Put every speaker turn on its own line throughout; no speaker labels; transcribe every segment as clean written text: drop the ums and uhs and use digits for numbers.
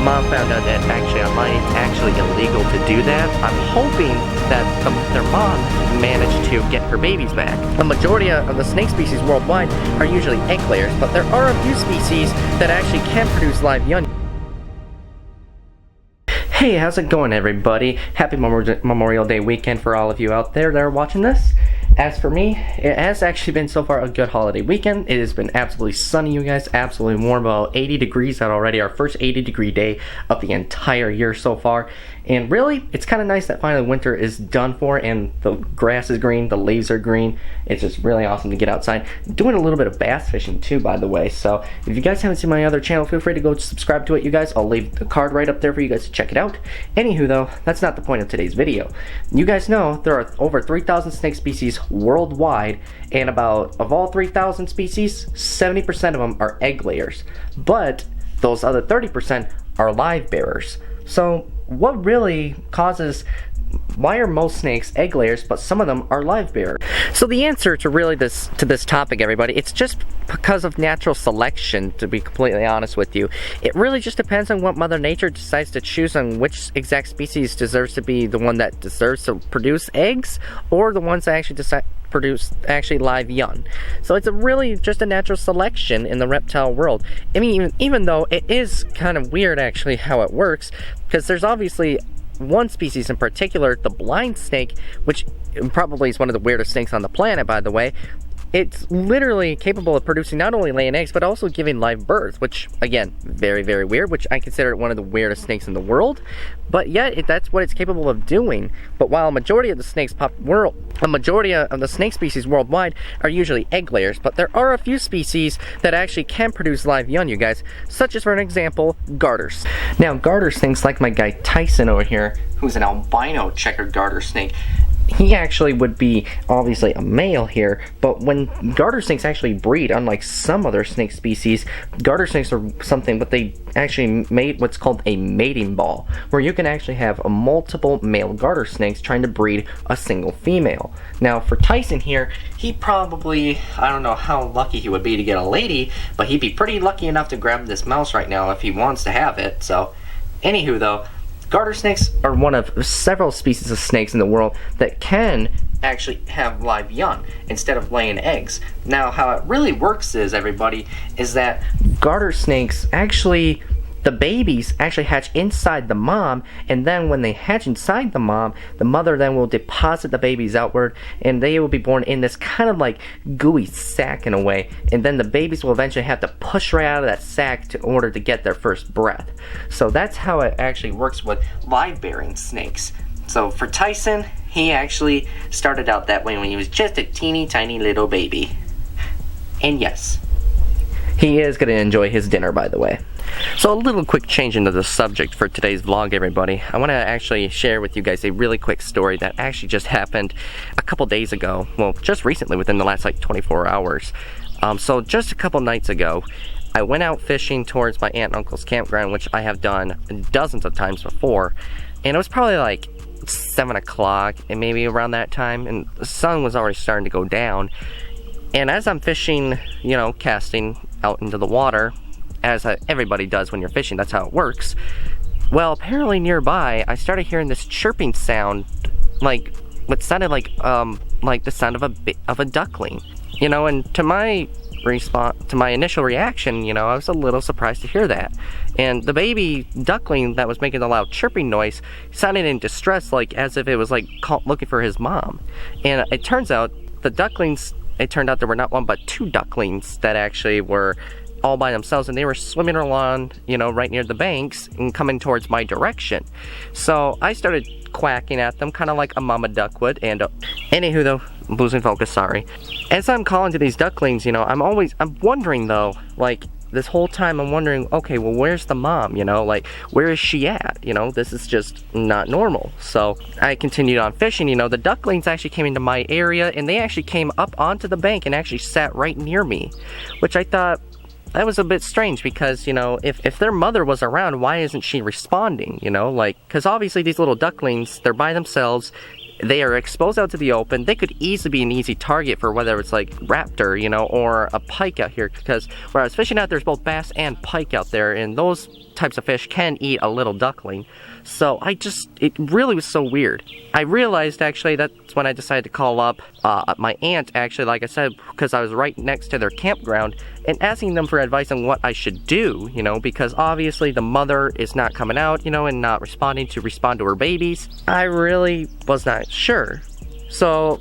mom found out that actually online it's actually illegal to do that. I'm hoping that their mom managed to get her babies back. The majority of the snake species worldwide are usually egg layers, but there are a few species that actually can produce live young. Hey, how's it going, everybody? Happy Memorial Day weekend for all of you out there that are watching this. As for me, it has actually been so far a good holiday weekend. It has been absolutely sunny, you guys, absolutely warm, about 80 degrees out already, our first 80-degree day of the entire year so far. And really, it's kind of nice that finally winter is done for and the grass is green, the leaves are green. It's just really awesome to get outside. Doing a little bit of bass fishing too, by the way. So if you guys haven't seen my other channel, feel free to go subscribe to it, you guys. I'll leave the card right up there for you guys to check it out. Anywho though, that's not the point of today's video. You guys know there are over 3,000 snake species worldwide, and of all 3,000 species, 70% of them are egg layers. But those other 30% are live bearers. So what really causes, why are most snakes egg layers but some of them are live bearers? So the answer to really this topic, everybody, it's just because of natural selection, to be completely honest with you. It really just depends on what Mother Nature decides to choose on which exact species deserves to be the one that deserves to produce eggs, or the ones that actually decide produce live young. So it's really just a natural selection in the reptile world. I mean, even though it is kind of weird actually how it works, because there's obviously one species in particular, the blind snake, which probably is one of the weirdest snakes on the planet, by the way. It's literally capable of producing not only laying eggs, but also giving live birth, which, again, very, very weird, which I consider one of the weirdest snakes in the world. But yet, that's what it's capable of doing. But while a majority of the snake species worldwide are usually egg layers, but there are a few species that actually can produce live young, you guys, such as, for an example, garters. Now, garter snakes, like my guy Tyson over here, who's an albino checkered garter snake, he actually would be obviously a male here, but when garter snakes actually breed, unlike some other snake species, garter snakes are something, but they actually made what's called a mating ball, where you can actually have a multiple male garter snakes trying to breed a single female. Now for Tyson here, he probably, I don't know how lucky he would be to get a lady, but he'd be pretty lucky enough to grab this mouse right now if he wants to have it. So anywho though, garter snakes are one of several species of snakes in the world that can actually have live young instead of laying eggs. Now, how it really works is, everybody, is that garter snakes actually, the babies actually hatch inside the mom, and then when they hatch inside the mom, the mother then will deposit the babies outward, and they will be born in this kind of like gooey sack in a way, and then the babies will eventually have to push right out of that sack in order to get their first breath. So that's how it actually works with live-bearing snakes. So for Tyson, he actually started out that way when he was just a teeny tiny little baby. And yes, he is going to enjoy his dinner, by the way. So a little quick change into the subject for today's vlog, everybody. I want to actually share with you guys a really quick story that actually just happened a couple days ago. Well, just recently, within the last like 24 hours. So just a couple nights ago, I went out fishing towards my aunt and uncle's campground, which I have done dozens of times before. And it was probably like 7 o'clock, and maybe around that time, and the sun was already starting to go down. And as I'm fishing, you know, casting out into the water, as everybody does when you're fishing, that's how it works. Well, apparently nearby, I started hearing this chirping sound, like what sounded like the sound of a duckling. You know, and to my initial reaction, you know, I was a little surprised to hear that. And the baby duckling that was making the loud chirping noise sounded in distress, like as if it was like looking for his mom. And it turns out the ducklings, it turned out there were not one but 2 ducklings that actually were all by themselves, and they were swimming along, you know, right near the banks and coming towards my direction. So I started quacking at them, kind of like a mama duck would. And anywho though, I'm losing focus, sorry. As I'm calling to these ducklings, you know, I'm wondering though, like this whole time I'm wondering, okay, well, where's the mom, you know, like where is she at? You know, this is just not normal. So I continued on fishing. You know, the ducklings actually came into my area, and they actually came up onto the bank and actually sat right near me, which I thought, that was a bit strange, because, you know, if their mother was around, why isn't she responding, you know? Like, because obviously these little ducklings, they're by themselves, they are exposed out to the open, they could easily be an easy target for whether it's like raptor, you know, or a pike out here, because where I was fishing out, there's both bass and pike out there, and those types of fish can eat a little duckling. So it really was so weird. I realized actually that's when I decided to call up my aunt, actually, like I said, because I was right next to their campground, and asking them for advice on what I should do, you know, because obviously the mother is not coming out, you know, and not respond to her babies. I really was not sure. So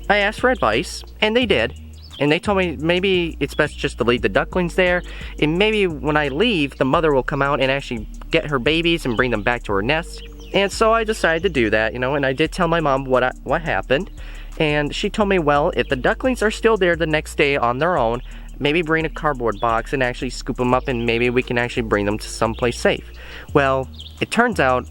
I asked for advice, and they did. And they told me maybe it's best just to leave the ducklings there, and maybe when I leave, the mother will come out and actually get her babies and bring them back to her nest. And so I decided to do that, you know, and I did tell my mom what happened. And she told me, well, if the ducklings are still there the next day on their own, maybe bring a cardboard box and actually scoop them up, and maybe we can actually bring them to someplace safe. Well, it turns out,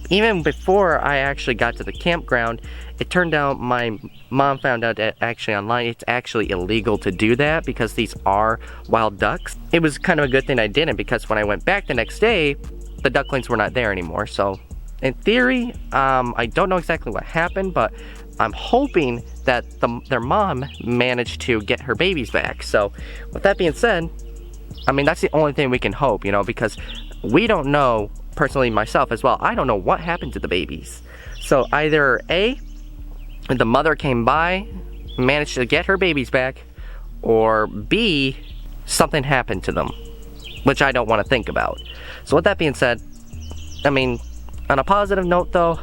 even before I actually got to the campground, it turned out my mom found out that actually online it's actually illegal to do that because these are wild ducks. It was kind of a good thing I didn't, because when I went back the next day, the ducklings were not there anymore. So in theory, I don't know exactly what happened, but I'm hoping that their mom managed to get her babies back. So with that being said, I mean, that's the only thing we can hope, you know, because we don't know, personally myself as well, I don't know what happened to the babies. So either A, the mother came by, managed to get her babies back, or B, something happened to them, which I don't want to think about. So with that being said, I mean, on a positive note though,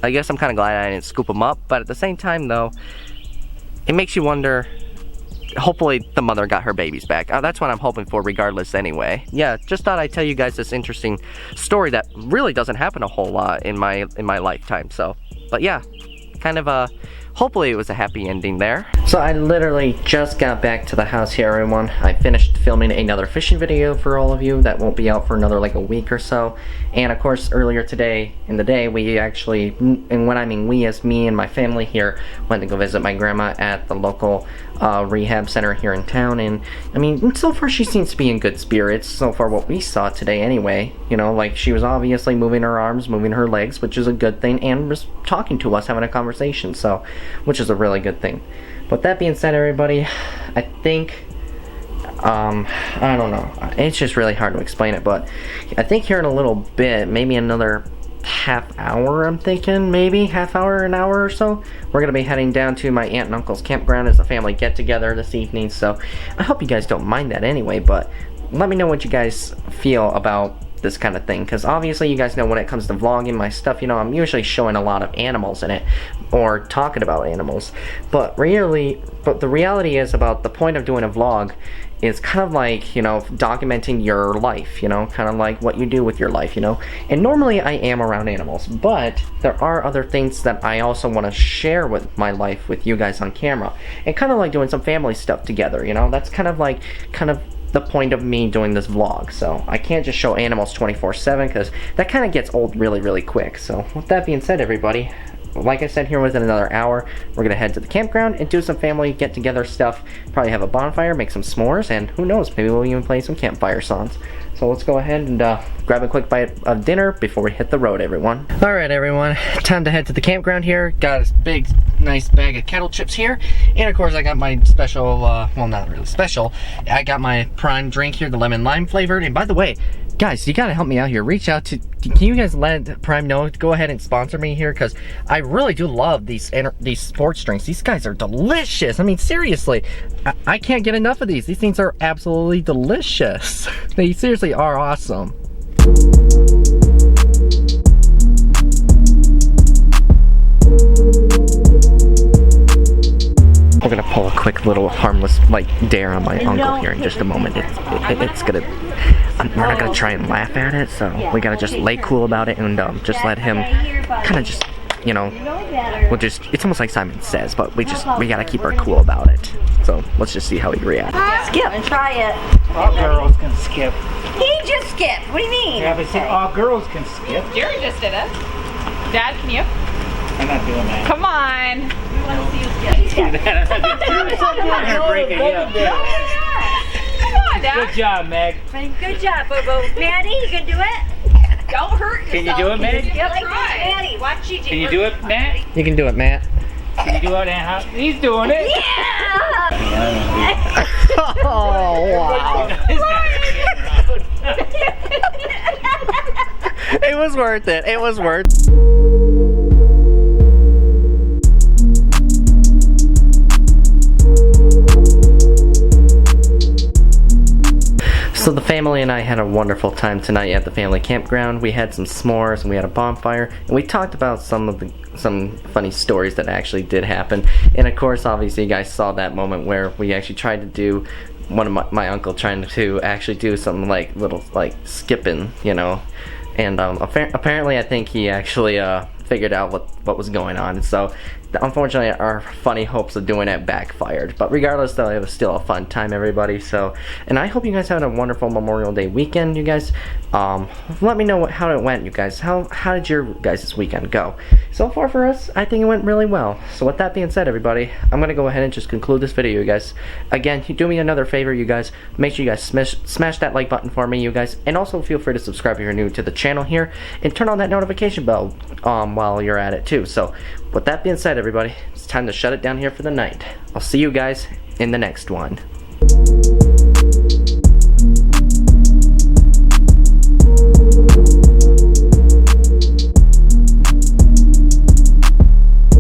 I guess I'm kind of glad I didn't scoop them up, but at the same time though, it makes you wonder, hopefully the mother got her babies back. That's what I'm hoping for regardless anyway. Yeah, just thought I'd tell you guys this interesting story that really doesn't happen a whole lot in my lifetime. So, but yeah, kind of hopefully it was a happy ending there. So I literally just got back to the house here, everyone. I finished filming another fishing video for all of you that won't be out for another like a week or so. And of course earlier today in the day we actually, and when I mean we as me and my family here, went to go visit my grandma at the local rehab center here in town. And I mean, so far she seems to be in good spirits, so far what we saw today anyway. You know, like she was obviously moving her arms, moving her legs, which is a good thing, and was talking to us, having a conversation, so, which is a really good thing. But that being said, everybody, I think, I don't know, it's just really hard to explain it, but I think here in a little bit, maybe another half hour, I'm thinking, maybe half hour, an hour or so, we're gonna be heading down to my aunt and uncle's campground as a family get together this evening. So I hope you guys don't mind that anyway, but let me know what you guys feel about this kind of thing, because obviously you guys know when it comes to vlogging my stuff, you know, I'm usually showing a lot of animals in it or talking about animals, but the reality is about the point of doing a vlog is kind of like, you know, documenting your life, you know, kind of like what you do with your life, you know. And normally I am around animals, but there are other things that I also want to share with my life with you guys on camera, and kind of like doing some family stuff together, you know. That's kind of the point of me doing this vlog. So I can't just show animals 24/7 because that kind of gets old really, really quick. So with that being said, everybody, like I said, here within another hour, we're gonna head to the campground and do some family get-together stuff. Probably have a bonfire, make some s'mores, and who knows, maybe we'll even play some campfire songs. So let's go ahead and grab a quick bite of dinner before we hit the road, everyone. Alright, everyone, time to head to the campground here. Got a big, nice bag of kettle chips here. And of course, I got my special, well, not really special. I got my prime drink here, the lemon lime flavored. And by the way, guys, you gotta help me out here. Reach out to, can you guys let Prime know to go ahead and sponsor me here? Because I really do love these sports drinks. These guys are delicious. I mean, seriously, I can't get enough of these. These things are absolutely delicious. They seriously are awesome. We're gonna pull a quick little harmless like dare on my uncle here in just a moment. It's gonna, we're not gonna try and laugh at it, so we gotta just lay cool about it and just let him kind of just, you know, we'll just, it's almost like Simon Says, but we gotta keep our cool about it. So let's just see how he reacts.
Skip and try it.
All girls can skip.
He just skipped. What do you mean?
Yeah, but see, all girls can skip.
Jerry just did it. Dad, can you?
I'm not doing that.
Come on.
We want to see you skip.
I'm gonna break it up.
Come on, Dad.
Good job, Meg.
Good job, Boo-Boo. Maddie, you can do it?
Don't hurt yourself.
Can you do it, Meg?
Yep, like
Try.
Maddie, watch you do it.
Can you do it, Matt?
You can do it, Matt.
Can you do it, Aunt? He's doing it.
Yeah!
Oh, wow. was worth it. It was worth. So the family and I had a wonderful time tonight at the family campground. We had some s'mores and we had a bonfire, and we talked about some funny stories that actually did happen. And of course, obviously, you guys saw that moment where we actually tried to do one of my uncle trying to actually do some like little like skipping, you know. And apparently, I think he actually figured out what was going on. So unfortunately, our funny hopes of doing it backfired. But regardless, though, it was still a fun time, everybody. So, and I hope you guys had a wonderful Memorial Day weekend, you guys. Let me know how it went, you guys. How did your guys' weekend go? So far for us, I think it went really well. So with that being said, everybody, I'm gonna go ahead and just conclude this video, you guys. Again, do me another favor, you guys. Make sure you guys smash that like button for me, you guys, and also feel free to subscribe if you're new to the channel here, and turn on that notification bell while you're at it too. So with that being said, everybody, it's time to shut it down here for the night. I'll see you guys in the next one.